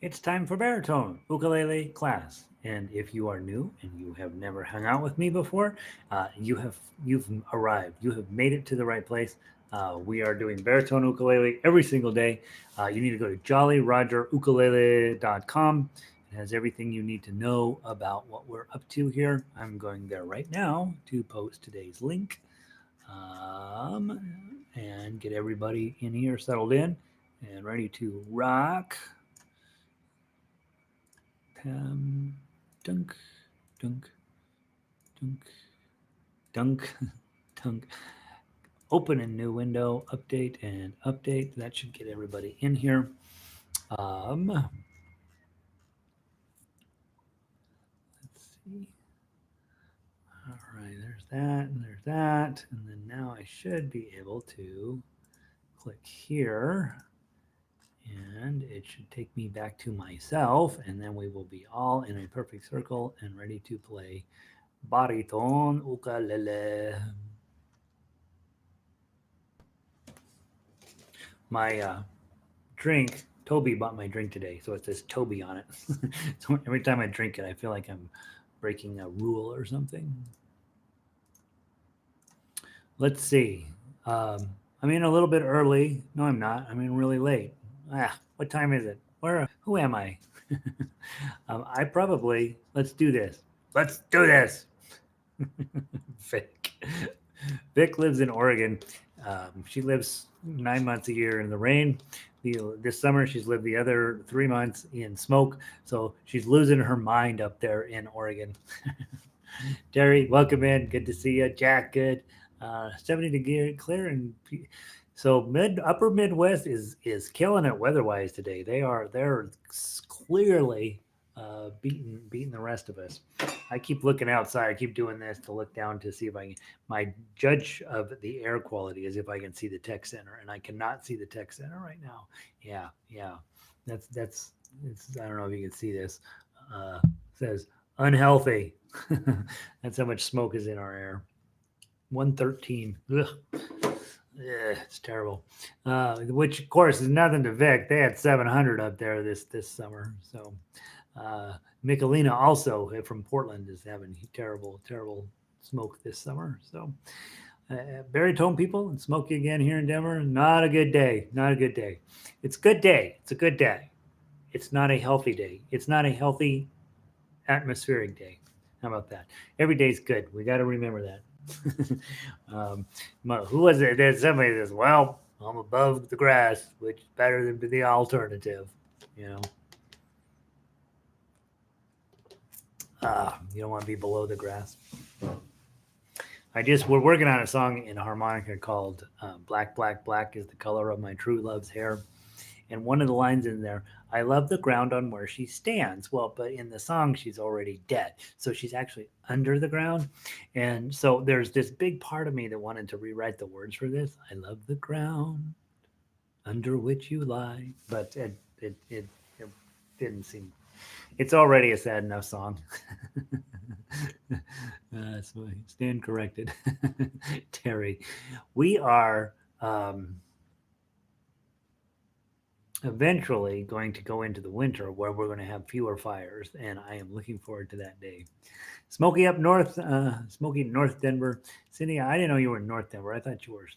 It's time for Baritone Ukulele class. And if you are new and you have never hung out with me before, you've arrived. You have made it to the right place. We are doing baritone ukulele every single day. You need to go to jollyrogerukulele.com. It has everything you need to know about what we're up to here. I'm going there right now to post today's link um, and get everybody in here settled in and ready to rock. Dunk, dunk, dunk, dunk, dunk. Open a new window, update and update. That should get everybody in here. Let's see. All right, there's that and there's that. And then now I should be able to click here and it should take me back to myself. And then we will be all in a perfect circle and ready to play Baritone Ukulele. My drink, Toby bought my drink today, so it says Toby on it. So every time I drink it, I feel like I'm breaking a rule or something. Let's see. I'm in a little bit early. No, I'm not. I'm in really late. What time is it? Who am I? I probably, let's do this. Let's do this. Vic. Vic lives in Oregon. She lives 9 months a year in the rain. This summer, she's lived the other 3 months in smoke. So she's losing her mind up there in Oregon. Terry, welcome in. Good to see you. Jack, good. 70 degree clear and so upper Midwest is killing it weather-wise today. They're clearly beating the rest of us. I keep looking outside. I keep doing this to look down to see if I can. My judge of the air quality is if I can see the tech center, and I cannot see the tech center right now. Yeah, yeah. That's. It's, I don't know if you can see this. Says unhealthy. That's how much smoke is in our air. 113. Ugh. Yeah, it's terrible. Which of course is nothing to Vic. They had 700 up there this summer. So Michelina also from Portland is having terrible smoke this summer. So baritone people and smoky again here in Denver. Not a good day. Not a good day. It's a good day. It's a good day. It's not a healthy day. It's not a healthy atmospheric day. How about that? Every day's good. We got to remember that. um, who was it? There's somebody that says, "Well, I'm above the grass, which is better than the alternative." You know, you don't want to be below the grass. We're working on a song in harmonica called "Black, Black, Black is the color of my true love's hair." And one of the lines in there, I love the ground on where she stands. Well, but in the song, she's already dead. So she's actually under the ground. And so there's this big part of me that wanted to rewrite the words for this. I love the ground under which you lie. But it didn't seem, it's already a sad enough song. So stand corrected. Terry, we are. Eventually going to go into the winter where we're going to have fewer fires, and I am looking forward to that day. Smoky up north, Smoky North Denver. Cindy, I didn't know you were in North Denver. I thought you were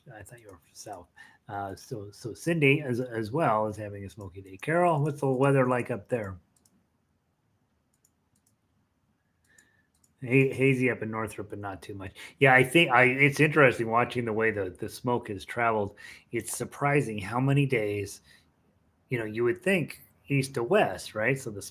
south. So Cindy as well is having a smoky day. Carol, what's the weather like up there? Hazy up in Northrop, but not too much. Yeah, I think it's interesting watching the way the smoke has traveled. It's surprising how many days you would think east to west, right? So the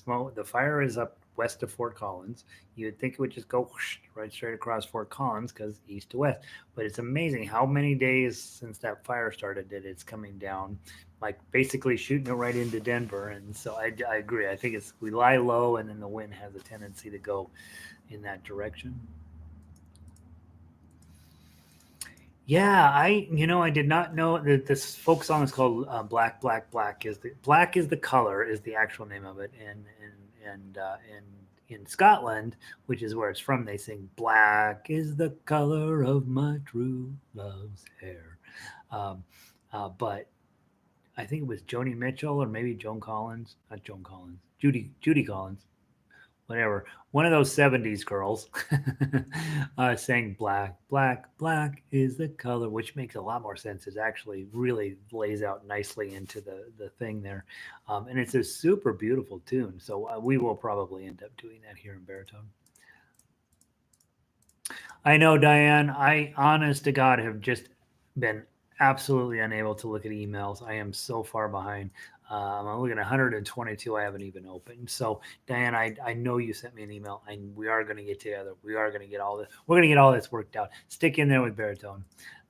fire is up west of Fort Collins. You would think it would just go whoosh, right straight across Fort Collins because east to west. But it's amazing how many days since that fire started that it's coming down, like basically shooting it right into Denver. And so I agree. I think we lie low, and then the wind has a tendency to go in that direction. Yeah, I did not know that this folk song is called "Black, Black, Black is the color" is the actual name of it, and in Scotland, which is where it's from, they sing "Black is the color of my true love's hair," um, but I think it was Joni Mitchell or maybe Joan Collins, not Joan Collins, Judy Collins, whatever. One of those '70s girls saying "Black, black, black is the color," which makes a lot more sense. It actually really lays out nicely into the thing there, and it's a super beautiful tune. So we will probably end up doing that here in baritone. I know, Diane. I, honest to God, have just been absolutely unable to look at emails. I am so far behind. I'm looking at 122. I haven't even opened. So, Diane, I know you sent me an email. We are going to get together. We are going to get all this. We're going to get all this worked out. Stick in there with baritone.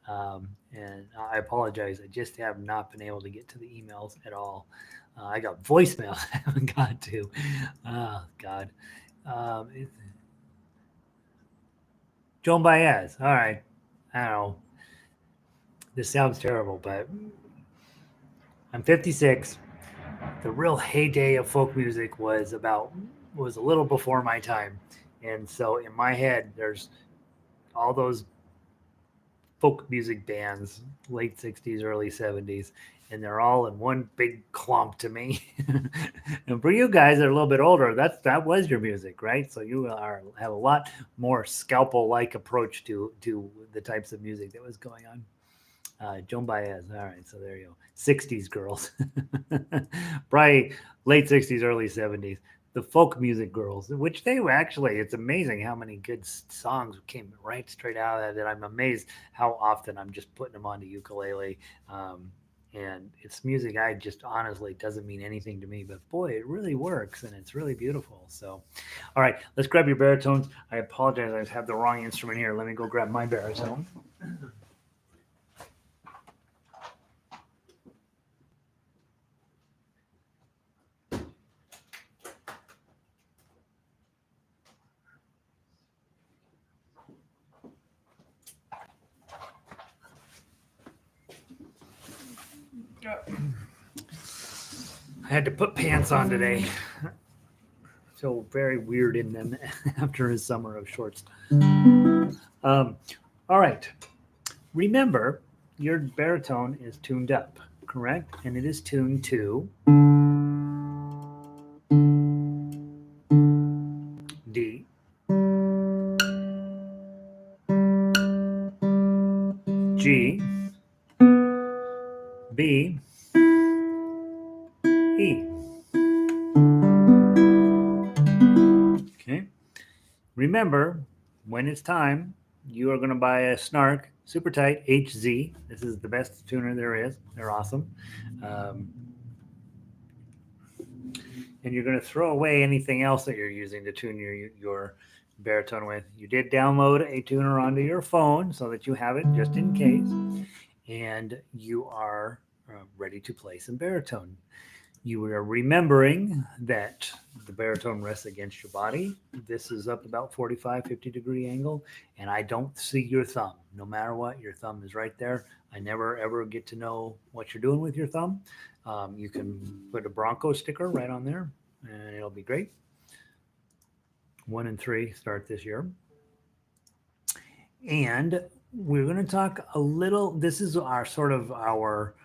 And I apologize. I just have not been able to get to the emails at all. I got voicemails I haven't got to. Oh, God. It's Joan Baez. All right. I don't know. This sounds terrible, but I'm 56. The real heyday of folk music was a little before my time, and so in my head, there's all those folk music bands, late '60s, early '70s, and they're all in one big clump to me. And for you guys that are a little bit older, that was your music, right? So you have a lot more scalpel like approach to the types of music that was going on. Joan Baez. All right, so there you go. '60s girls, probably late '60s, early '70s. The folk music girls, which they were actually, it's amazing how many good songs came right straight out of that. And I'm amazed how often I'm just putting them onto ukulele. And it's music I just honestly doesn't mean anything to me, but boy, it really works and it's really beautiful. So, all right, let's grab your baritones. I apologize, I have the wrong instrument here. Let me go grab my baritone. I had to put pants on today. So very weird in them after a summer of shorts. All right. Remember, your baritone is tuned up, correct? And it is tuned to D, G, B, E. Okay. Remember, when it's time, you are going to buy a Snark Super Tight HZ. This is the best tuner there is. They're awesome. Um, and you're going to throw away anything else that you're using to tune your baritone with. You did download a tuner onto your phone so that you have it just in case, and you are ready to play some baritone. You are remembering that the baritone rests against your body. This is up about 45, 50-degree angle, and I don't see your thumb. No matter what, your thumb is right there. I never ever get to know what you're doing with your thumb. You can put a Bronco sticker right on there, and it'll be great. 1 and 3 start this year. And we're going to talk a little. This is our sort of our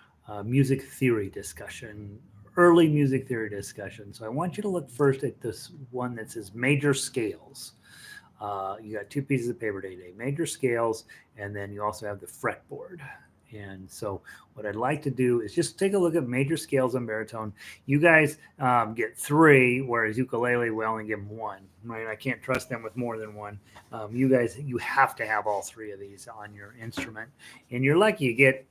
music theory discussion, early music theory discussion. So I want you to look first at this one that says major scales. You got two pieces of paper today, major scales, and then you also have the fretboard. And so what I'd like to do is just take a look at major scales on baritone. You guys get 3, whereas ukulele, we only give them 1, right? I can't trust them with more than 1. You guys, you have to have all 3 of these on your instrument. And you're lucky you get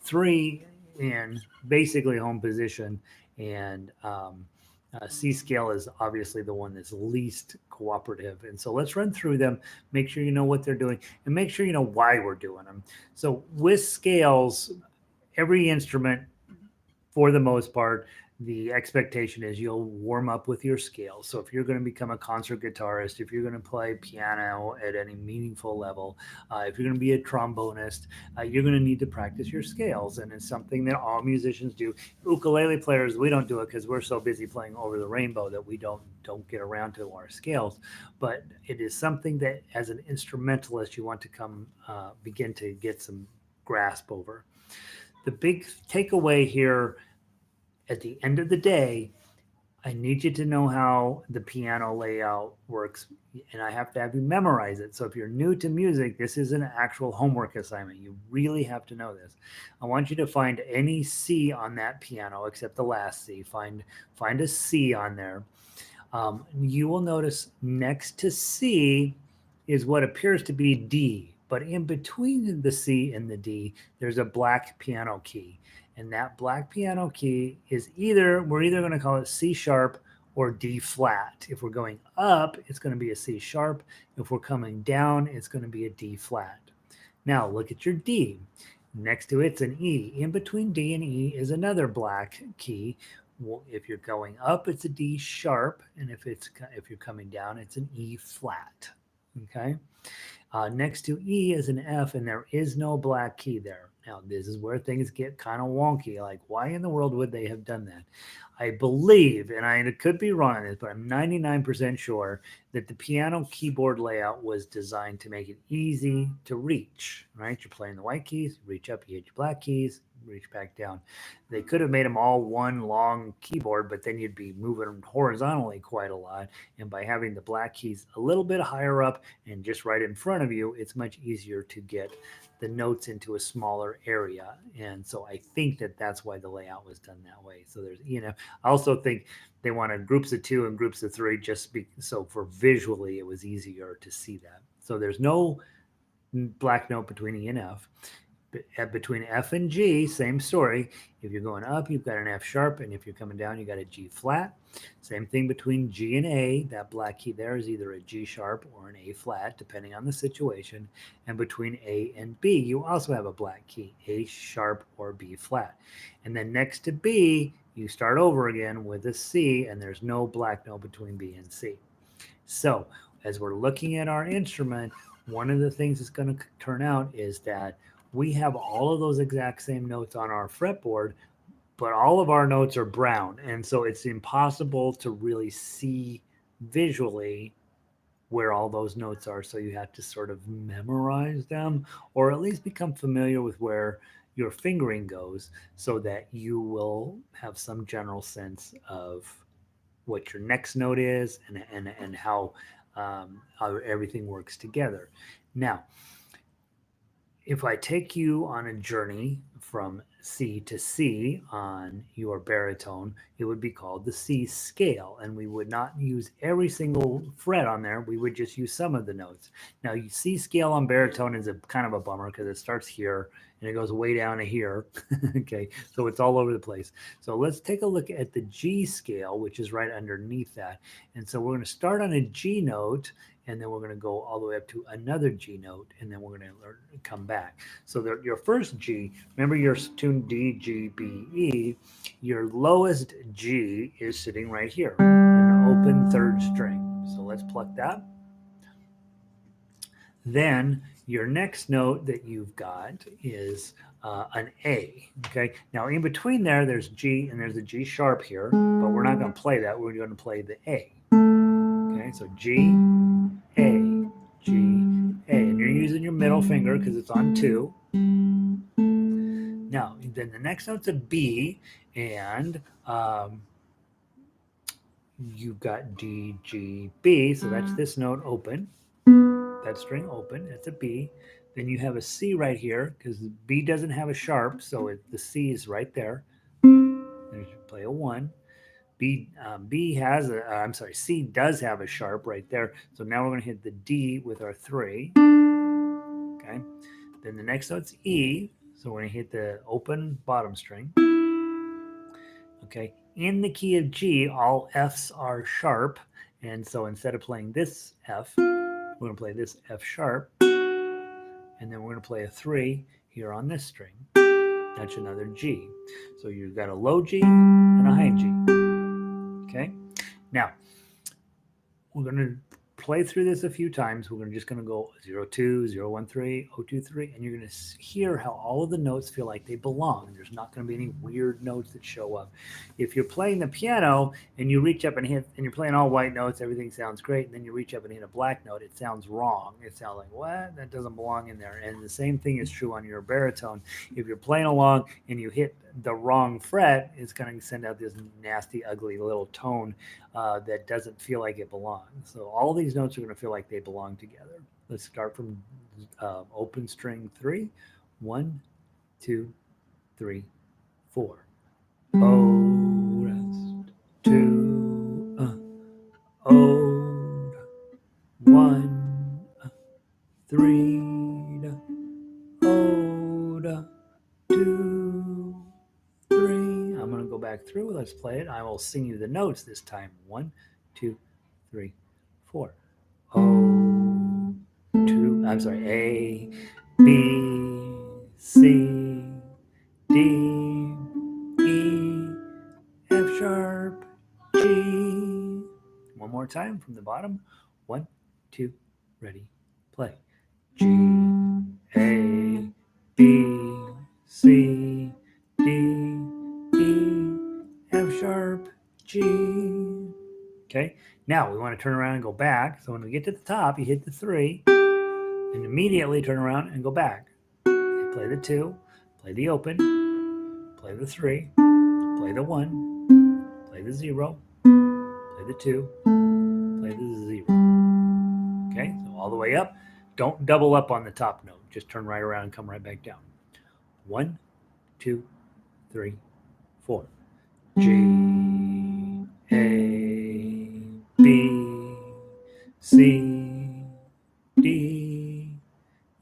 3 in basically home position. And C scale is obviously the one that's least cooperative. And so let's run through them, make sure you know what they're doing, and make sure you know why we're doing them. So with scales, every instrument, for the most part, the expectation is you'll warm up with your scales. So if you're going to become a concert guitarist, if you're going to play piano at any meaningful level, if you're going to be a trombonist, you're going to need to practice your scales. And it's something that all musicians do. Ukulele players, we don't do it because we're so busy playing Over the Rainbow that we don't get around to our scales. But it is something that as an instrumentalist you want to come begin to get some grasp over. the big takeaway here at the end of the day, I need you to know how the piano layout works, and I have to have you memorize it. So if you're new to music, this is an actual homework assignment. You really have to know this. I want you to find any C on that piano except the last C. Find a C on there. You will notice next to C is what appears to be D, but in between the C and the D, there's a black piano key. And that black piano key is we're either going to call it C sharp or D flat. If we're going up, it's going to be a C sharp. If we're coming down, it's going to be a D flat. Now look at your D. Next to it's an E. In between D and E is another black key. Well, if you're going up, it's a D sharp, and if you're coming down, it's an E flat. Okay. Next to E is an F, and there is no black key there. Now, this is where things get kind of wonky. Like, why in the world would they have done that? I believe, and I could be wrong on this, but I'm 99% sure that the piano keyboard layout was designed to make it easy to reach, right? You're playing the white keys, reach up, you hit your black keys, reach back down. They could have made them all one long keyboard, but then you'd be moving them horizontally quite a lot. And by having the black keys a little bit higher up and just right in front of you, it's much easier to get the notes into a smaller area. And so I think that that's why the layout was done that way. So I also think they wanted groups of 2 and groups of 3 so for visually it was easier to see that. So there's no black note between E and F. Between F and G, same story. If you're going up, you've got an F sharp, and if you're coming down, you got a G flat. Same thing between G and A. That black key there is either a G sharp or an A flat, depending on the situation. And between A and B, you also have a black key, A sharp or B flat. And then next to B, you start over again with a C, and there's no black note between B and C. So as we're looking at our instrument, one of the things that's going to turn out is that we have all of those exact same notes on our fretboard, but all of our notes are brown. And so it's impossible to really see visually where all those notes are. So you have to sort of memorize them, or at least become familiar with where your fingering goes, so that you will have some general sense of what your next note is and how everything works together. Now, if I take you on a journey from C to C on your baritone, it would be called the C scale, and we would not use every single fret on there. We would just use some of the notes. Now, C scale on baritone is a kind of a bummer because it starts here and it goes way down to here. Okay, so it's all over the place. So let's take a look at the G scale, which is right underneath that. And so we're going to start on a G note, and then we're going to go all the way up to another G note, and then we're going to come back. So your first G, remember your tune D, G, B, E, your lowest G is sitting right here, an open third string. So let's pluck that. Then your next note that you've got is an A. Okay. Now in between there's G and there's a G sharp here, but we're not going to play that. We're going to play the A. Okay. So G, A, G, A, and you're using your middle finger because it's on 2. Now then the next note's a B, and you've got D, G, B. So that's this note open. That string open, that's a B. Then you have a C right here because B doesn't have a sharp, so the C is right there. Then you play a 1. C does have a sharp right there. So now we're going to hit the D with our 3. Okay. Then the next note's E, so we're going to hit the open bottom string. Okay. In the key of G, all Fs are sharp, and so instead of playing this F, we're going to play this F sharp, and then we're going to play a 3 here on this string. That's another G. So you've got a low G and a high G. Okay? Now, we're going to play through this a few times. We're just going to go 0, 2, 0, 1, 3, 0, 2, 3, and you're going to hear how all of the notes feel like they belong. There's not going to be any weird notes that show up. If you're playing the piano and you reach up and hit, and you're playing all white notes, everything sounds great, and then you reach up and hit a black note, it sounds wrong. It sounds like, what? That doesn't belong in there. And the same thing is true on your baritone. If you're playing along and you hit the wrong fret, it's going to send out this nasty, ugly little tone that doesn't feel like it belongs. So all these notes are going to feel like they belong together. Let's start from open string 3. 1, 2, 3, 4. O, rest, 2, O, 1, 3, O, 2, 3. I'm going to go back through. Let's play it. I will sing you the notes this time. 1, 2, 3, 4. O, 2. I'm sorry. A, B, C, D, E, F sharp, G. One more time from the bottom. 1, 2, ready, play. G, A, B, C, D, E, F sharp, G. Okay, now we want to turn around and go back. So when we get to the top, you hit the 3 and immediately turn around and go back. Play the 2, play the open, play the 3, play the 1, play the 0, play the 2, play the 0. Okay, so all the way up. Don't double up on the top note. Just turn right around and come right back down. 1, 2, 3, 4. G, A, B, C, D,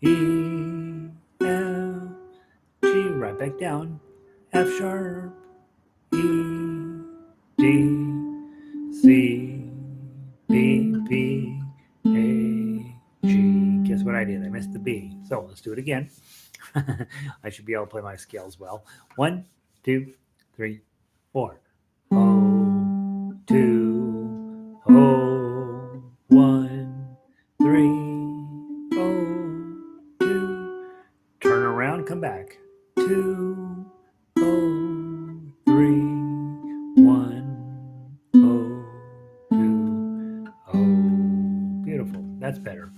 E, F, G, right back down. F sharp, E, D, C, B, B, A, G. Guess what I did? I missed the B. So let's do it again. I should be able to play my scales well. 1, 2, 3, 4. O, 2, O, 1, 3, O, 2. Turn around, come back. 2, O, 3, 1, O, 2, O. Beautiful. That's better.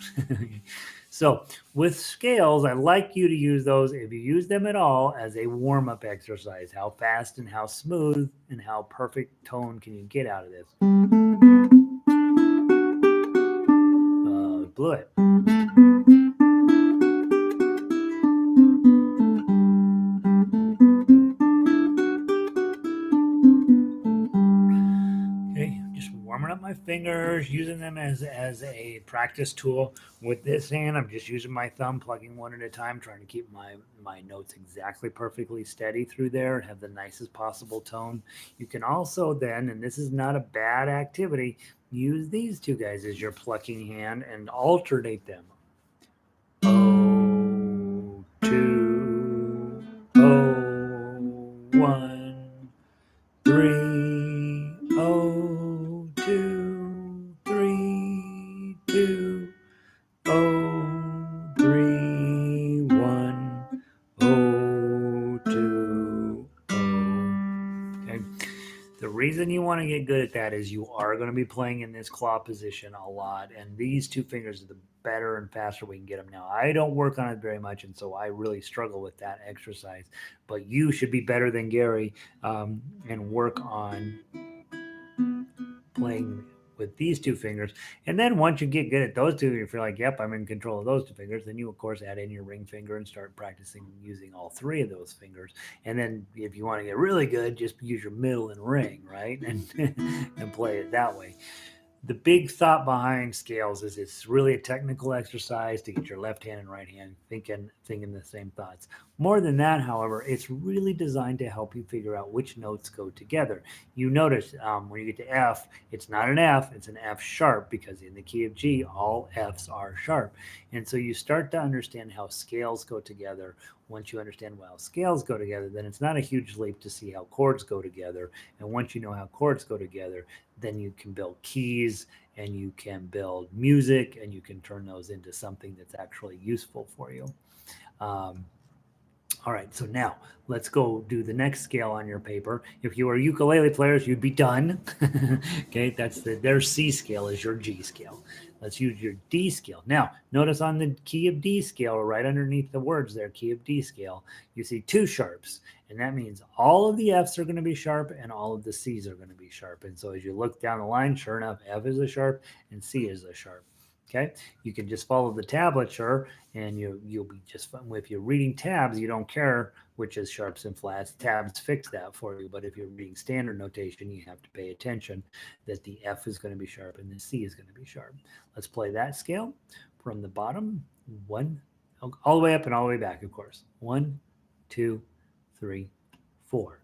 So with scales, I like you to use those, if you use them at all, as a warm-up exercise. How fast and how smooth and how perfect tone can you get out of this? Blew it. Warming up my fingers, using them as a practice tool. With this hand, I'm just using my thumb, plugging one at a time, trying to keep my notes exactly perfectly steady through there and have the nicest possible tone. You can also then, and this is not a bad activity, use these two guys as your plucking hand and alternate them. O, 2, O, 1, 3, O, 2, 3, 2, O, 3, 1, O, 2, O. Okay. The reason you want to get good at that is you are going to be playing in this claw position a lot, and these two fingers are the better and faster we can get them now. I don't work on it very much, and so I really struggle with that exercise. But you should be better than Gary and work on playing with these two fingers. And then once you get good at those two, you feel like, yep, I'm in control of those two fingers. Then you, of course, add in your ring finger and start practicing using all 3 of those fingers. And then if you want to get really good, just use your middle and ring, right? And, and play it that way. The big thought behind scales is it's really a technical exercise to get your left hand and right hand thinking the same thoughts. More than that, however, it's really designed to help you figure out which notes go together. You notice when you get to F, it's not an F, it's an F sharp, because in the key of G, all Fs are sharp. And so you start to understand how scales go together. Once you understand how scales go together, then it's not a huge leap to see how chords go together. And once you know how chords go together, then you can build keys and you can build music, and you can turn those into something that's actually useful for you. Um, all right, so now let's go do the next scale on your paper. If you were ukulele players, you'd be done. Okay, their C scale is your G scale. Let's use your D scale. Now, notice on the key of D scale, right underneath the words there, key of D scale, you see two sharps, and that means all of the Fs are going to be sharp and all of the Cs are going to be sharp. And so as you look down the line, sure enough, F is a sharp and C is a sharp. Okay, you can just follow the tablature and you'll be just fine. If you're reading tabs, you don't care which is sharps and flats. Tabs fix that for you. But if you're reading standard notation, you have to pay attention that the F is going to be sharp and the C is going to be sharp. Let's play that scale from the bottom. One, all the way up and all the way back, of course. 1, 2, 3, 4.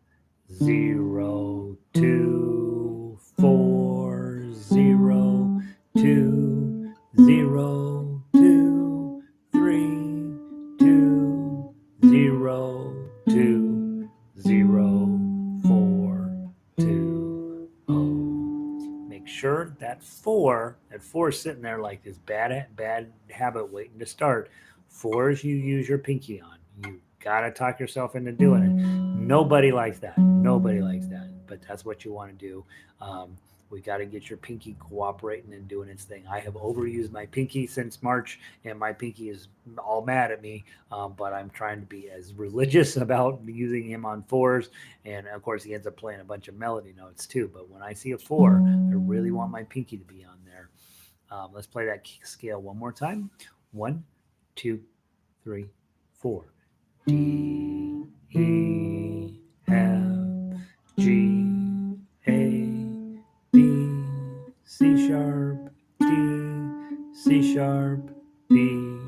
0, 2, 4, 0, 2, 0, 2, 3, 2, 0, 2, 0, 4, 2, 0. Make sure that four is sitting there like this bad habit waiting to start. Fours you use your pinky on. You gotta talk yourself into doing it. Nobody likes that. Nobody likes that. But that's what you want to do. We got to get your pinky cooperating and doing its thing. I have overused my pinky since March, and my pinky is all mad at me. But I'm trying to be as religious about using him on fours, and of course he ends up playing a bunch of melody notes too. But when I see a four, I really want my pinky to be on there. Let's play that scale one more time. 1, 2, 3, 4. D, E, F, G, A, B, C sharp, D, C sharp, B,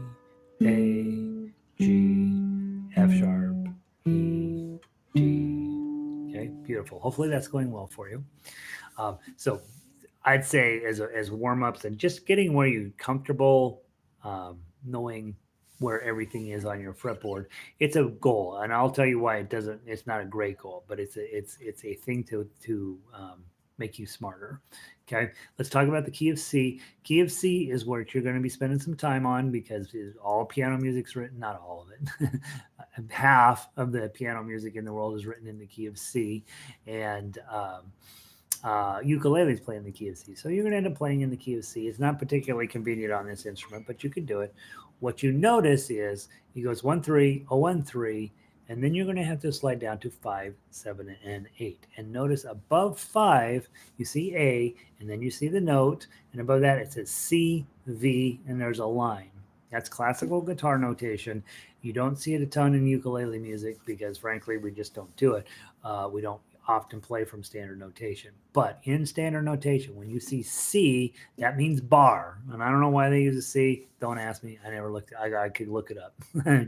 A, G, F sharp, E, D. Okay, beautiful. Hopefully that's going well for you. So I'd say as warm ups and just getting where you're comfortable, knowing where everything is on your fretboard. It's a goal, and I'll tell you why it doesn't. It's not a great goal, but it's a thing to make you smarter. Okay, let's talk about the key of C. Key of C is what you're going to be spending some time on because all piano music's written, not all of it. Half of the piano music in the world is written in the key of C, and ukulele is playing the key of C. So you're going to end up playing in the key of C. It's not particularly convenient on this instrument, but you can do it. What you notice is he goes 1 3, a 1 3, and then you're going to have to slide down to 5, 7, and 8. And notice above 5, you see A, and then you see the note, and above that it says C, V, and there's a line. That's classical guitar notation. You don't see it a ton in ukulele music because, frankly, we just don't do it. We don't often play from standard notation. But in standard notation, when you see C, that means bar. And I don't know why they use a C. Don't ask me. I never looked. I could look it up.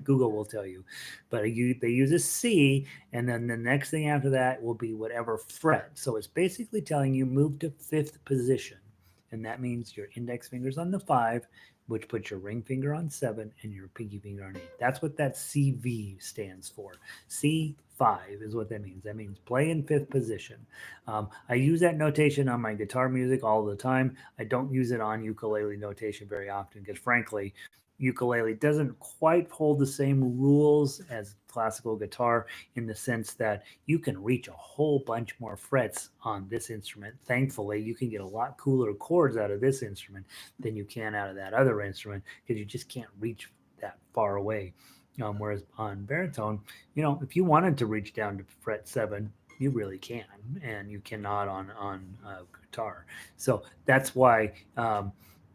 Google will tell you. But they use a C, and then the next thing after that will be whatever fret. So it's basically telling you move to 5th position. And that means your index finger's on the 5, which puts your ring finger on 7 and your pinky finger on 8. That's what that CV stands for. C5 is what that means. That means play in 5th position. I use that notation on my guitar music all the time. I don't use it on ukulele notation very often because, frankly, ukulele doesn't quite hold the same rules as classical guitar in the sense that you can reach a whole bunch more frets on this instrument. Thankfully, you can get a lot cooler chords out of this instrument than you can out of that other instrument because you just can't reach that far away. Whereas on baritone, if you wanted to reach down to fret 7, you really can, and you cannot on guitar. So that's why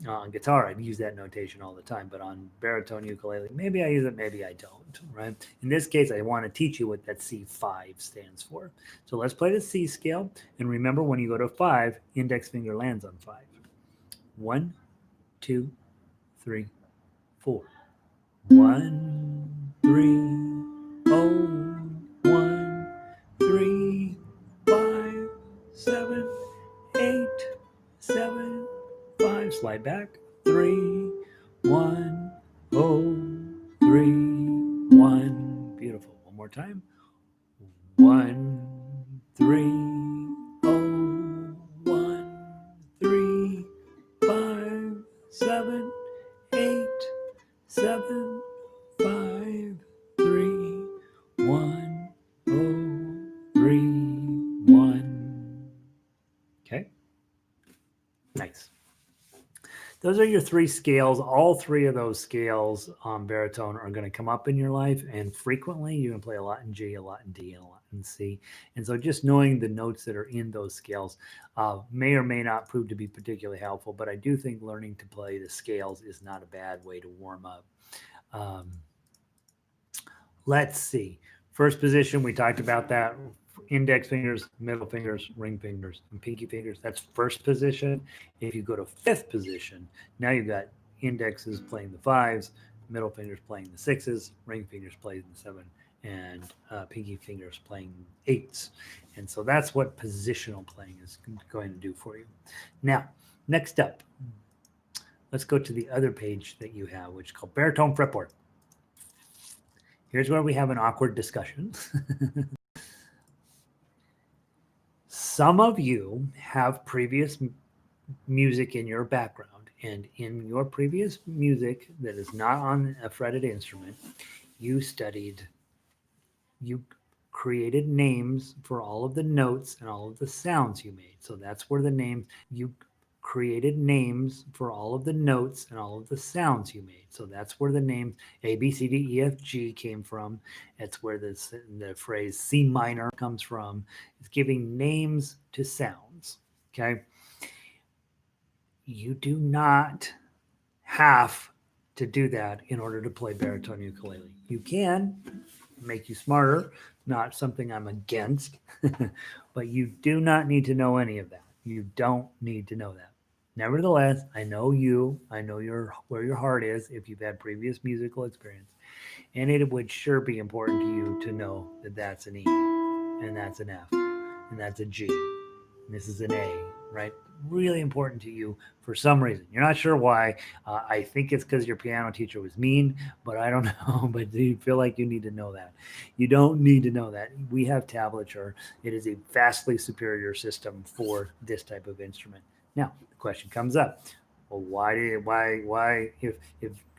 on guitar I'd use that notation all the time, but on baritone ukulele, maybe I use it, maybe I don't, right? In this case, I want to teach you what that C5 stands for. So let's play the C scale, and remember when you go to 5, index finger lands on 5. 1, 2, 3, 4. 1, 3, oh, 1, 3, 5, 7, 8, 7, 5. Slide back. 3, 1, oh, 3, 1. Beautiful. One more time. 1, 3, oh, 1, 3, 7, 8, 7, 5, 3, 1, 0, 3, 1. Okay, nice. Those are your three scales. All three of those scales on baritone are going to come up in your life, and frequently you're going to play a lot in G, a lot in D, and a lot in C. And so just knowing the notes that are in those scales may or may not prove to be particularly helpful, but I do think learning to play the scales is not a bad way to warm up. Um, let's see. First position, we talked about that. Index fingers, middle fingers, ring fingers, and pinky fingers. That's first position. If you go to fifth position, now you've got indexes playing the fives, middle fingers playing the sixes, ring fingers playing the seven, and pinky fingers playing eights. And so that's what positional playing is going to do for you. Now, next up, let's go to the other page that you have, which is called Baritone Fretboard. Here's where we have an awkward discussion. Some of you have previous music in your background, and in your previous music that is not on a fretted instrument, you created names for all of the notes and all of the sounds you made. So that's where the name, you created names for all of the notes and all of the sounds you made. So that's where the name A, B, C, D, E, F, G came from. That's where the phrase C minor comes from. It's giving names to sounds. Okay. You do not have to do that in order to play baritone ukulele. You can make you smarter, not something I'm against, but you do not need to know any of that. You don't need to know that. Nevertheless, I know you. I know where your heart is if you've had previous musical experience. And it would sure be important to you to know that that's an E, and that's an F, and that's a G, and this is an A, right? Really important to you for some reason. You're not sure why. I think it's because your piano teacher was mean, but I don't know. But do you feel like you need to know that? You don't need to know that. We have tablature. It is a vastly superior system for this type of instrument. Now, the question comes up. Well, why, if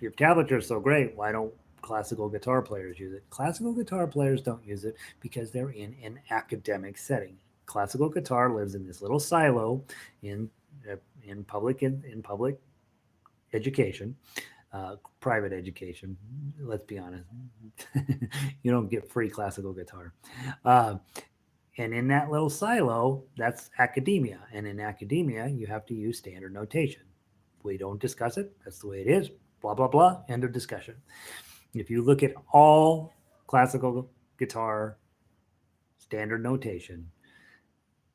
tablature is so great, why don't classical guitar players use it? Classical guitar players don't use it because they're in an academic setting. Classical guitar lives in this little silo in public education, private education. Let's be honest, you don't get free classical guitar. And in that little silo, that's academia. And in academia, you have to use standard notation. We don't discuss it. That's the way it is. Blah, blah, blah. End of discussion. If you look at all classical guitar standard notation,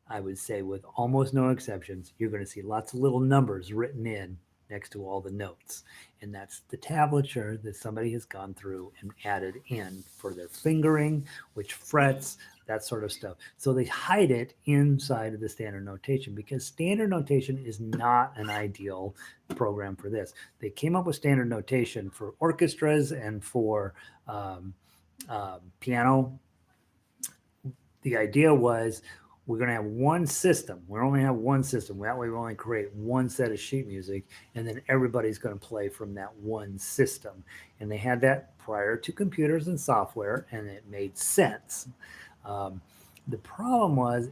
I would say with almost no exceptions, you're going to see lots of little numbers written in next to all the notes. And that's the tablature that somebody has gone through and added in for their fingering, which frets, that sort of stuff. So they hide it inside of the standard notation because standard notation is not an ideal program for this. They came up with standard notation for orchestras and for piano. The idea was we're going to have one system. We only have one system. That way we only create one set of sheet music, and then everybody's going to play from that one system. And they had that prior to computers and software, and it made sense. The problem was,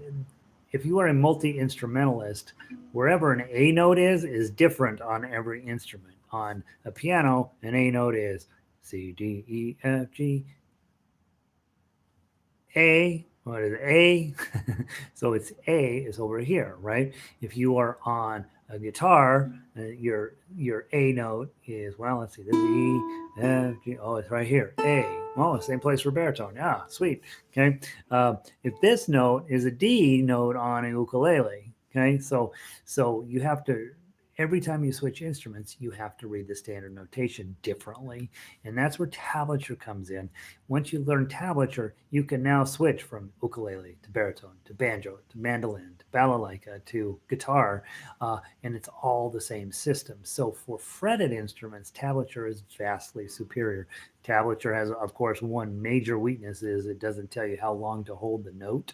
if you are a multi-instrumentalist, wherever an A note is different on every instrument. On a piano, an A note is C, D, E, F, G, A. What is A? So it's A is over here, right? If you are on a guitar, your A note is, well, let's see, this is E, F, G. Oh, it's right here, A. Oh, same place for baritone. Yeah, sweet. Okay. If this note is a D note on a ukulele, okay, so you have to, every time you switch instruments, you have to read the standard notation differently. And that's where tablature comes in. once you learn tablature, you can now switch from ukulele to baritone to banjo to mandolin to balalaika to guitar, and it's all the same system. So for fretted instruments, tablature is vastly superior. Tablature has, of course, one major weakness is it doesn't tell you how long to hold the note,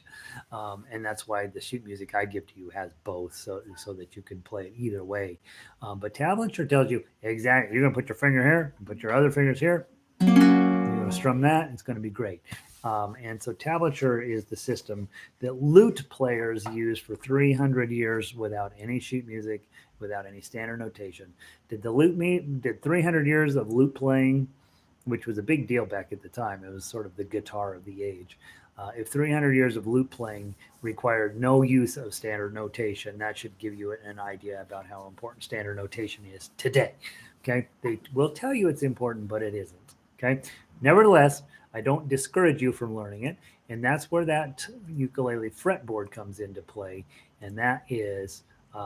and that's why the sheet music I give to you has both, so that you can play it either way. But tablature tells you exactly. You're going to put your finger here, put your other fingers here. You're going to strum that. It's going to be great. And so tablature is the system that lute players use for 300 years without any sheet music, without any standard notation. Did 300 years of lute playing, which was a big deal back at the time. It was sort of the guitar of the age. If 300 years of lute playing required no use of standard notation, that should give you an idea about how important standard notation is today. Okay, they will tell you it's important, but it isn't. Okay, nevertheless, I don't discourage you from learning it, and that's where that ukulele fretboard comes into play, and that is,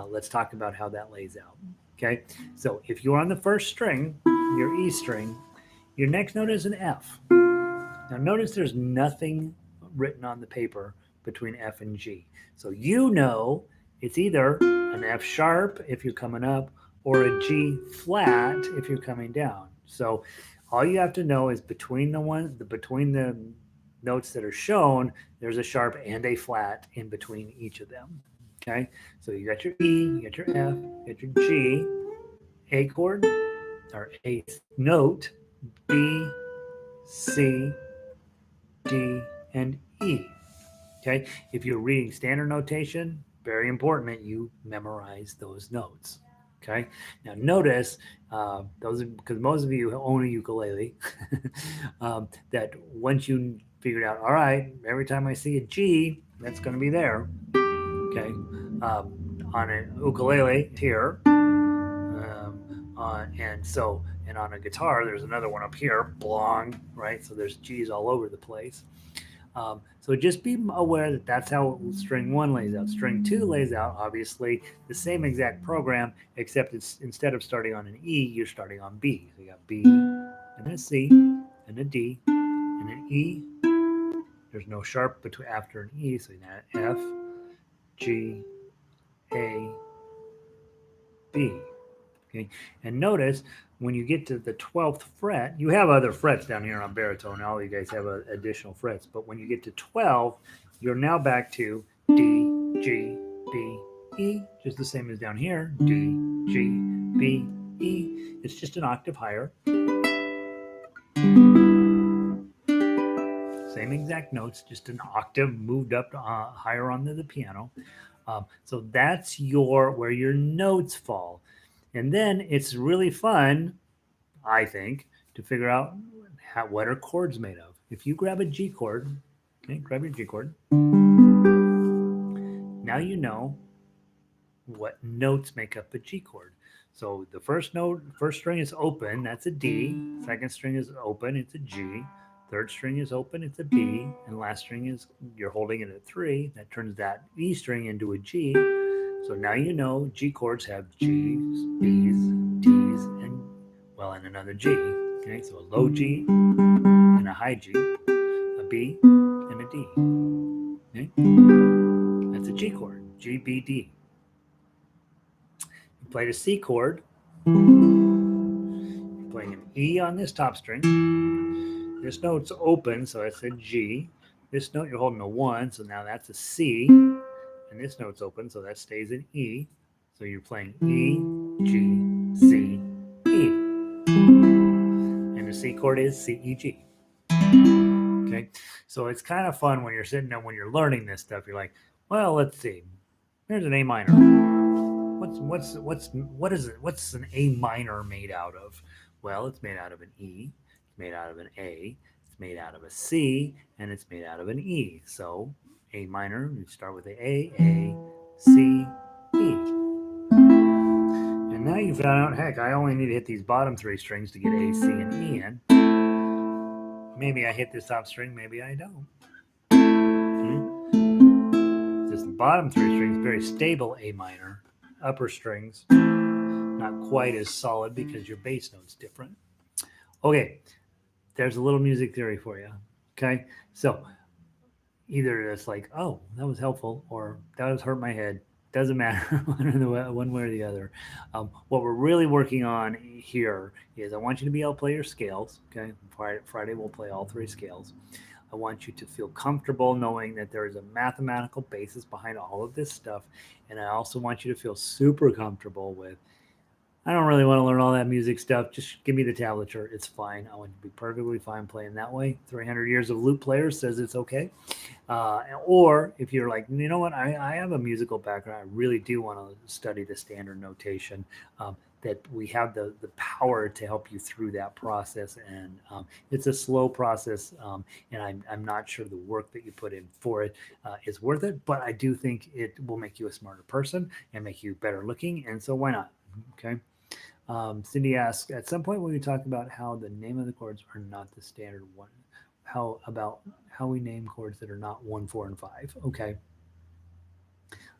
let's talk about how that lays out. Okay, so if you're on the first string, your E string, your next note is an F. Now notice there's nothing written on the paper between F and G. So you know it's either an F sharp if you're coming up or a G flat if you're coming down. So all you have to know is between the notes that are shown, there's a sharp and a flat in between each of them. Okay, so you got your E, you got your F, you got your G, A chord or A note, B, C, D, and E. Okay, if you're reading standard notation, very important that you memorize those notes. Okay, now notice those because most of you own a ukulele, that once you figured out, all right, every time I see a G, that's going to be there. Okay, on an ukulele here, and on a guitar, there's another one up here, blong, right? So there's G's all over the place. So just be aware that that's how string one lays out. String two lays out, obviously, the same exact program, except it's instead of starting on an E, you're starting on B. So you got B, and then a C, and a D, and an E. There's no sharp between after an E, so you got F, G, A, B. Okay, and notice when you get to the 12th fret, you have other frets down here on baritone. All you guys have additional frets, but when you get to 12, you're now back to D, G, B, E, just the same as down here. D, G, B, E. It's just an octave higher. Same exact notes, just an octave moved up higher onto the piano. So that's where your notes fall. And then it's really fun, I think, to figure out what are chords made of. If you grab a G chord, okay, grab your G chord. Now you know what notes make up a G chord. So the first string is open, that's a D. Second string is open, it's a G. Third string is open, it's a B. And last string is, you're holding it at 3. That turns that E string into a G. So now you know G chords have G's, B's, D's, and another G. Okay, so a low G and a high G, a B and a D. Okay, that's a G chord, G, B, D. You played a C chord. You're playing an E on this top string. This note's open, so that's a G. This note you're holding a 1, so now that's a C. And this note's open, so that stays in E. So you're playing E, G, C, E. And the C chord is C, E, G. Okay, so it's kind of fun when you're sitting there, when you're learning this stuff, you're like, well, let's see. Here's an A minor. What's an A minor made out of? Well, it's made out of an E, it's made out of an A, it's made out of a C, and it's made out of an E. So A minor, you start with A, C, E. And now you found out, heck, I only need to hit these bottom 3 strings to get A, C, and E in. Maybe I hit this top string, maybe I don't. This bottom 3 strings, very stable A minor. Upper strings, not quite as solid because your bass note's different. Okay, there's a little music theory for you. Okay, so either it's like, oh, that was helpful, or that was hurt my head. Doesn't matter one way or the other. What we're really working on here is I want you to be able to play your scales. Okay, Friday we'll play all three scales. I want you to feel comfortable knowing that there is a mathematical basis behind all of this stuff, and I also want you to feel super comfortable with, I don't really want to learn all that music stuff. Just give me the tablature. It's fine. I want to be perfectly fine playing that way. 300 years of lute players says it's okay. Or if you're like, you know what, I have a musical background. I really do want to study the standard notation. That we have the power to help you through that process. And it's a slow process. And I'm not sure the work that you put in for it is worth it. But I do think it will make you a smarter person and make you better looking. And so why not? Okay. Cindy asks, at some point when we talk about how the name of the chords are not the standard one, how about how we name chords that are not 1, 4, and 5? Okay.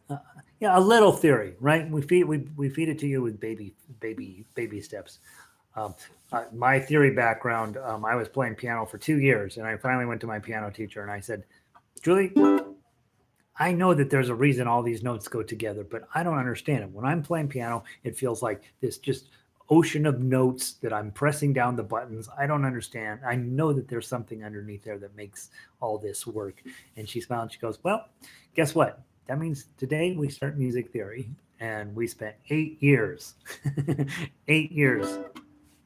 Uh, yeah, a little theory, right? We feed it to you with baby steps. Um, my theory background, I was playing piano for 2 years, and I finally went to my piano teacher and I said, Julie, I know that there's a reason all these notes go together, but I don't understand it. When I'm playing piano, it feels like this just ocean of notes that I'm pressing down the buttons. I don't understand. I know that there's something underneath there that makes all this work. And she smiled and she goes, well, guess what? That means today we start music theory. And we spent 8 years, 8 years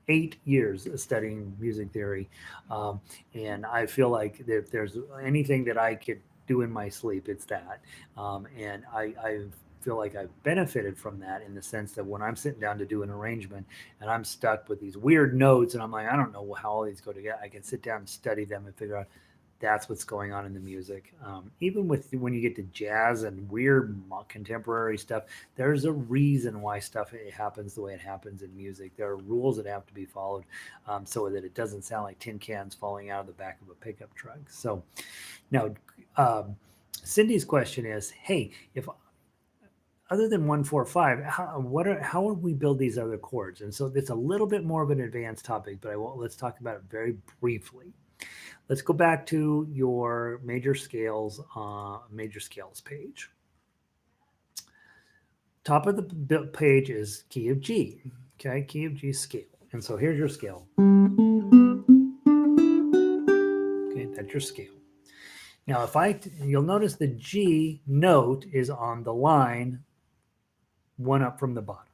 8 years studying music theory, um, and I feel like if there's anything that I could do in my sleep, it's that. And I feel like I've benefited from that in the sense that when I'm sitting down to do an arrangement and I'm stuck with these weird notes and I'm like, I don't know how all these go together, I can sit down and study them and figure out that's what's going on in the music. Even with when you get to jazz and weird contemporary stuff, there's a reason why stuff happens the way it happens in music. There are rules that have to be followed so that it doesn't sound like tin cans falling out of the back of a pickup truck. So now, um, Cindy's question is, hey, if other than 1, 4, 5, how would we build these other chords? And so it's a little bit more of an advanced topic, but let's talk about it very briefly. Let's go back to your major scales page. Top of the page is key of G. Okay, key of G scale. And so here's your scale. Okay, that's your scale. Now, you'll notice the G note is on the line one up from the bottom.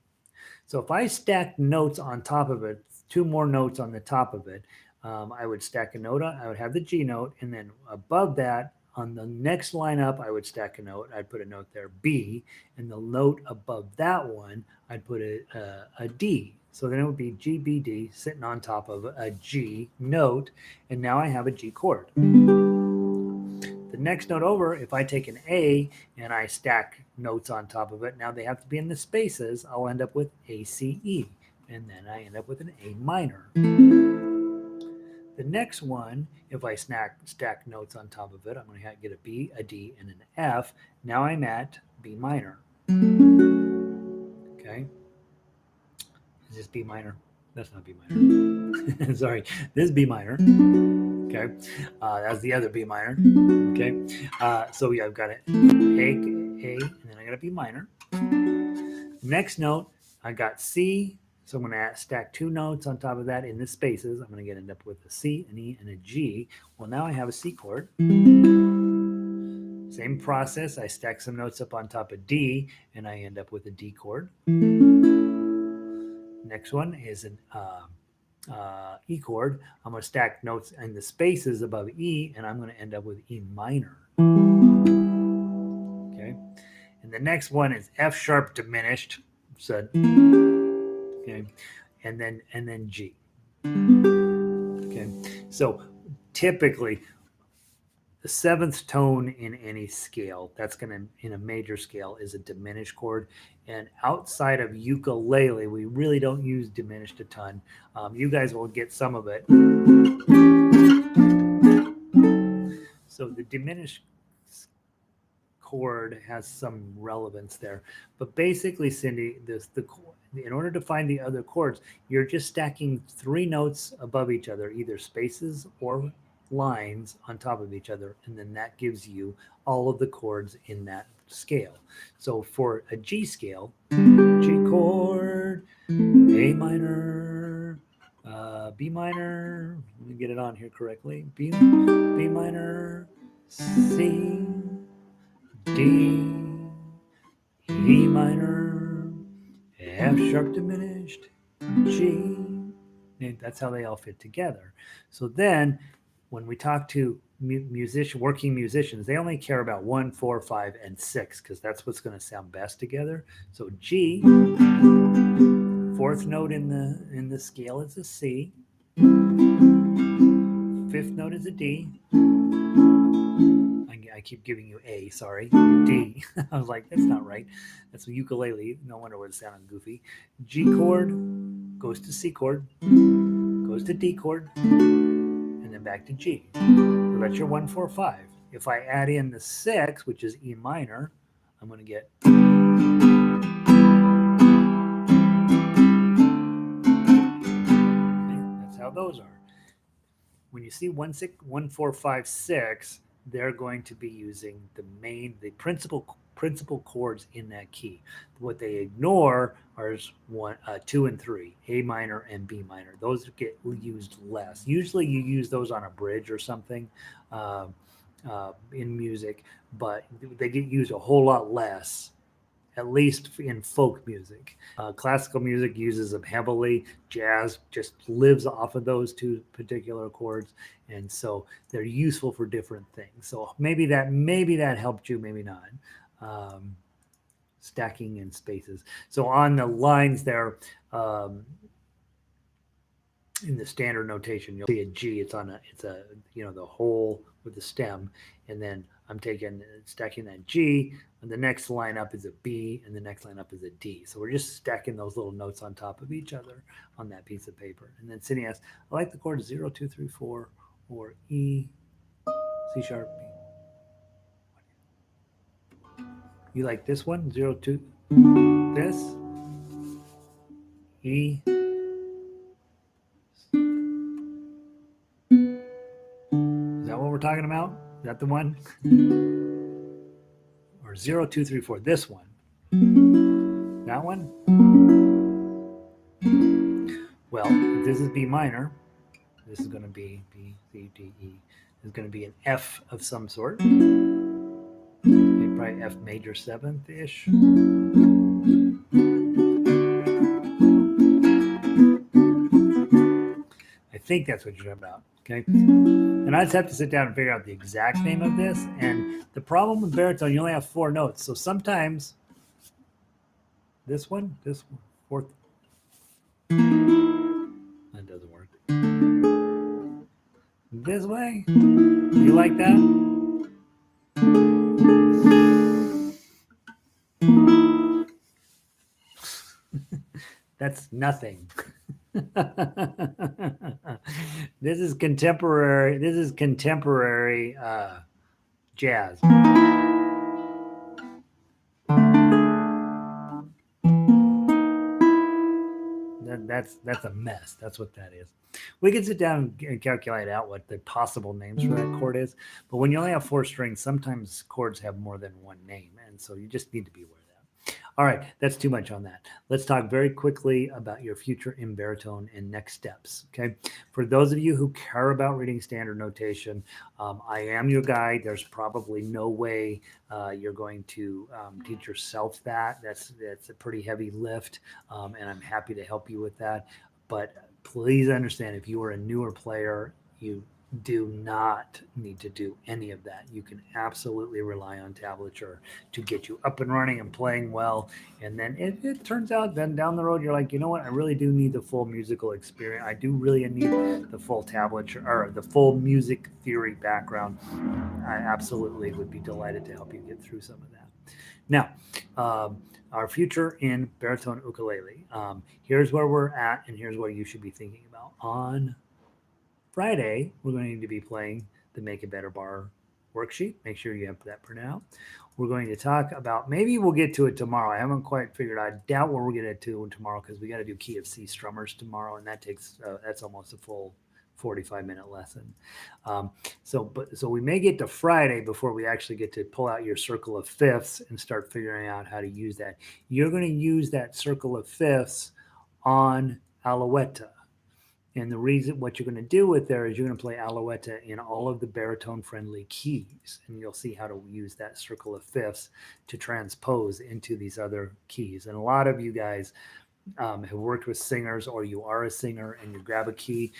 So if I stack notes on top of it, two more notes on the top of it, I would stack a note on, I would have the G note, and then above that, on the next line up, I would stack a note. I'd put a note there, B, and the note above that one, I'd put a D. So then it would be G, B, D sitting on top of a G note, and now I have a G chord. The next note over, if I take an A and I stack notes on top of it, now they have to be in the spaces, I'll end up with A, C, E, and then I end up with an A minor. The next one, if I stack notes on top of it, I'm going to get a B, a D, and an F. Now I'm at B minor. Okay. Is this B minor? That's not B minor. Sorry, this is B minor. Okay. That's the other B minor. Okay. So yeah, I've got it A, and then I got a B minor. Next note, I got C. So I'm going to stack two notes on top of that in the spaces. I'm going to end up with a C, an E, and a G. Well, now I have a C chord. Same process. I stack some notes up on top of D, and I end up with a D chord. Next one is an E chord. I'm going to stack notes in the spaces above E, and I'm going to end up with E minor. Okay. And the next one is F sharp diminished. So, okay, and then G. Okay, so typically the seventh tone in any scale, that's going to, in a major scale, is a diminished chord. And outside of ukulele, we really don't use diminished a ton. You guys will get some of it. So the diminished chord has some relevance there. But basically, Cindy, in order to find the other chords, you're just stacking three notes above each other, either spaces or lines on top of each other, and then that gives you all of the chords in that scale. So for a G scale, G chord, A minor, B minor. Let me get it on here correctly. B minor, C, D, E minor, F sharp diminished, G. And that's how they all fit together. So then, when we talk to working musicians, they only care about 1, 4, 5, and 6 because that's what's going to sound best together. So G, fourth note in the scale is a C. Fifth note is a D. I keep giving you A, sorry. D. I was like, that's not right. That's a ukulele. No wonder it sounded goofy. G chord goes to C chord, goes to D chord, and then back to G. So that's your 1, 4, 5. If I add in the 6, which is E minor, I'm going to get. Okay, that's how those are. When you see 1, 4, 5, 6, they're going to be using the principal chords in that key. What they ignore are 2 and 3, A minor and B minor. Those get used less. Usually, you use those on a bridge or something in music, but they get used a whole lot less, at least in folk music. Classical music uses them heavily. Jazz just lives off of those two particular chords, and so they're useful for different things. So maybe that helped you, maybe not. Um, Stacking in spaces. So on the lines there, um, in the standard notation, you'll see a G. It's a the whole with the stem, and then I'm stacking that G, and the next line up is a B, and the next line up is a D. So we're just stacking those little notes on top of each other on that piece of paper. And then Cindy asks, I like the chord 0, 2, 3, 4, or E, C sharp, B. You like this one, 0, 2, this, E. Is that what we're talking about? Is that the one? Or 0, 2, 3, 4, this one? That one? Well, if this is B minor, this is going to be B, C, D, E. This is going to be an F of some sort. Probably F major 7th-ish. I think that's what you're talking about. Okay. And I just have to sit down and figure out the exact name of this. And the problem with baritone, you only have 4 notes. So sometimes this one, fourth. That doesn't work. This way? You like that? That's nothing. This is contemporary. This is contemporary jazz. That's a mess. That's what that is. We can sit down and calculate out what the possible names for that chord is. But when you only have 4 strings, sometimes chords have more than one name, and so you just need to be aware of that. All right, that's too much on that. Let's talk very quickly about your future in baritone and next steps. Okay, for those of you who care about reading standard notation, I am your guide. There's probably no way you're going to teach yourself that. That's a pretty heavy lift, and I'm happy to help you with that. But please understand, if you are a newer player, you do not need to do any of that. You can absolutely rely on tablature to get you up and running and playing well. And then it turns out then down the road, you're like, you know what? I really do need the full musical experience. I do really need the full tablature or the full music theory background. I absolutely would be delighted to help you get through some of that. Now, our future in baritone ukulele. Here's where we're at, and here's what you should be thinking about. On Friday, we're going to be playing the Make It Better bar worksheet. Make sure you have that printed out. We're going to talk about, maybe we'll get to it tomorrow. I haven't quite figured out. I doubt we'll get it to tomorrow because we got to do key of C strummers tomorrow, and that's almost a full 45-minute lesson. Um, so we may get to Friday before we actually get to pull out your circle of fifths and start figuring out how to use that. You're going to use that circle of fifths on Alouetta. And the reason, what you're going to do with there is you're going to play Alouetta in all of the baritone friendly keys. And you'll see how to use that circle of fifths to transpose into these other keys. And a lot of you guys have worked with singers, or you are a singer and you grab a key,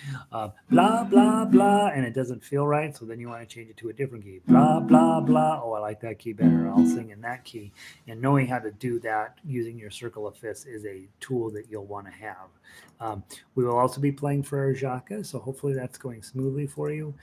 blah, blah, blah, and it doesn't feel right. So then you want to change it to a different key, blah, blah, blah. Oh, I like that key better. I'll sing in that key. And knowing how to do that using your circle of fifths is a tool that you'll want to have. We will also be playing Frere Jacques, so hopefully that's going smoothly for you.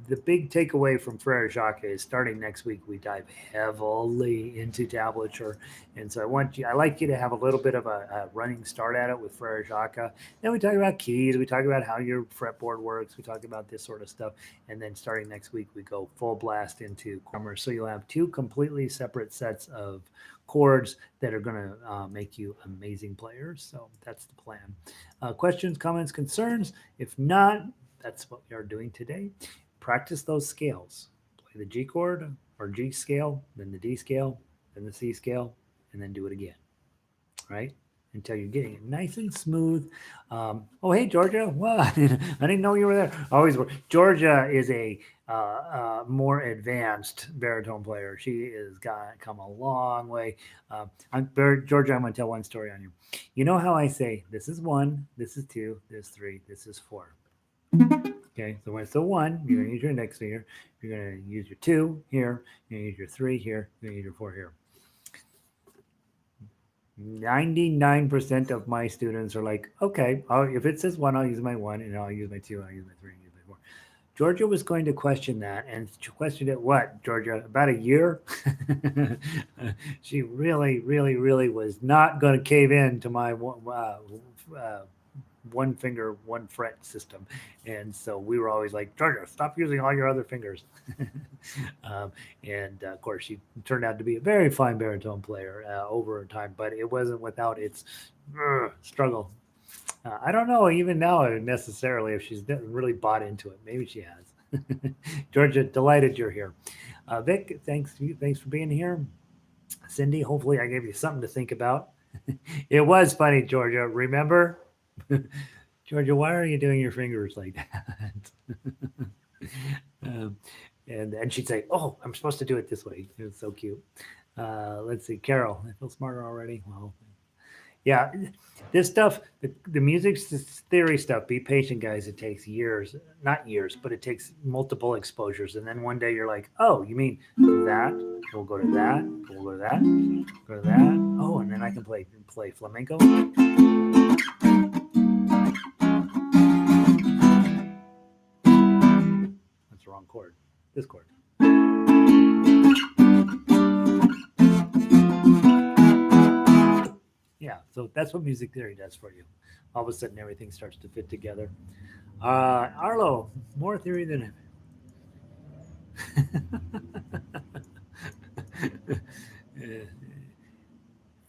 The big takeaway from Frere Jacques is starting next week, we dive heavily into tablature. And so I like you to have a little bit of a running start at it with Frere Jacques. Then we talk about keys, we talk about how your fretboard works, we talk about this sort of stuff. And then starting next week, we go full blast into chords. So you'll have two completely separate sets of chords that are going to make you amazing players. So that's the plan. Questions, comments, concerns? If not, that's what we are doing today. Practice those scales. Play the G chord or G scale, then the D scale, then the C scale, and then do it again, right? Until you're getting it nice and smooth. Oh, hey, Georgia. Well, I didn't know you were there. Always were. Georgia is a more advanced baritone player. She has come a long way. Georgia, I'm going to tell one story on you. You know how I say, this is one, this is two, this is three, this is four. Okay, so when it's the one, you're going to use your index finger. You're going to use your two here. You're going to use your three here. You're going to use your four here. 99% of my students are like, okay, if it says one, I'll use my one, and I'll use my two, I'll use my three, I'll use my four. Georgia was going to question that, and she questioned it, what, Georgia, about a year? She really, really, really was not going to cave in to my one finger, one fret system. And so we were always like, Georgia, stop using all your other fingers. And of course, she turned out to be a very fine baritone player over time, but it wasn't without its struggle. I don't know even now necessarily if she's really bought into it. Maybe she has. Georgia, delighted you're here. Vic, thanks for being here. Cindy, hopefully I gave you something to think about. It was funny, Georgia. Remember? Georgia, why are you doing your fingers like that? um, and she'd say, "Oh, I'm supposed to do it this way." It was so cute. Let's see, Carol. I feel smarter already. Well, yeah, this stuff, the music theory stuff. Be patient, guys. It takes years, not years, but it takes multiple exposures, and then one day you're like, "Oh, you mean that? We'll go to that. We'll go to that. Go to that. Oh, and then I can play flamenco." That's the wrong chord. This chord. Yeah, so that's what music theory does for you. All of a sudden, everything starts to fit together. Arlo, more theory than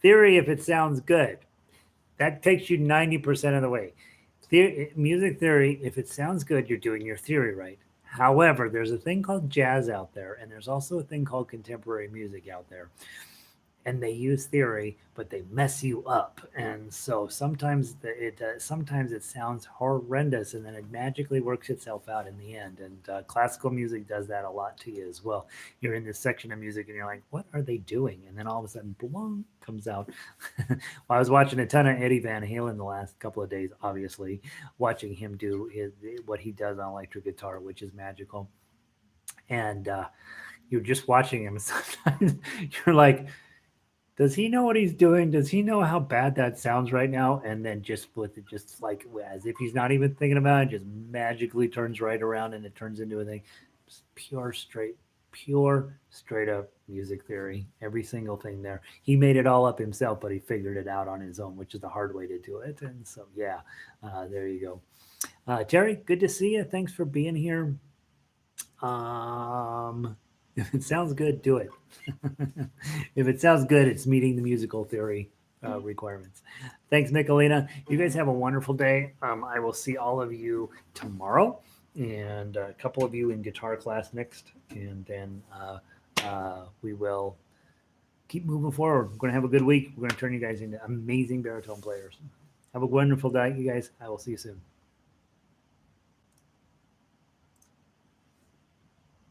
theory if it sounds good. That takes you 90% of the way. Music theory, if it sounds good, you're doing your theory right. However, there's a thing called jazz out there, and there's also a thing called contemporary music out there. And they use theory, but they mess you up. And so sometimes it sounds horrendous, and then it magically works itself out in the end. And classical music does that a lot to you as well. You're in this section of music, and you're like, "What are they doing?" And then all of a sudden, boom, comes out. Well, I was watching a ton of Eddie Van Halen the last couple of days. Obviously, watching him do what he does on electric guitar, which is magical. And you're just watching him. Sometimes you're like, does he know what he's doing? Does he know how bad that sounds right now? And then just with it, just like as if he's not even thinking about it, just magically turns right around and it turns into a thing. Just pure, straight up music theory. Every single thing there. He made it all up himself, but he figured it out on his own, which is the hard way to do it. And so, yeah, there you go. Terry, good to see you. Thanks for being here. Um, If it sounds good, do it. If it sounds good, it's meeting the musical theory requirements. Thanks, Michelina. You guys have a wonderful day. I will see all of you tomorrow, and a couple of you in guitar class next, and then we will keep moving forward. We're going to have a good week. We're going to turn you guys into amazing baritone players. Have a wonderful day, you guys. I will see you soon.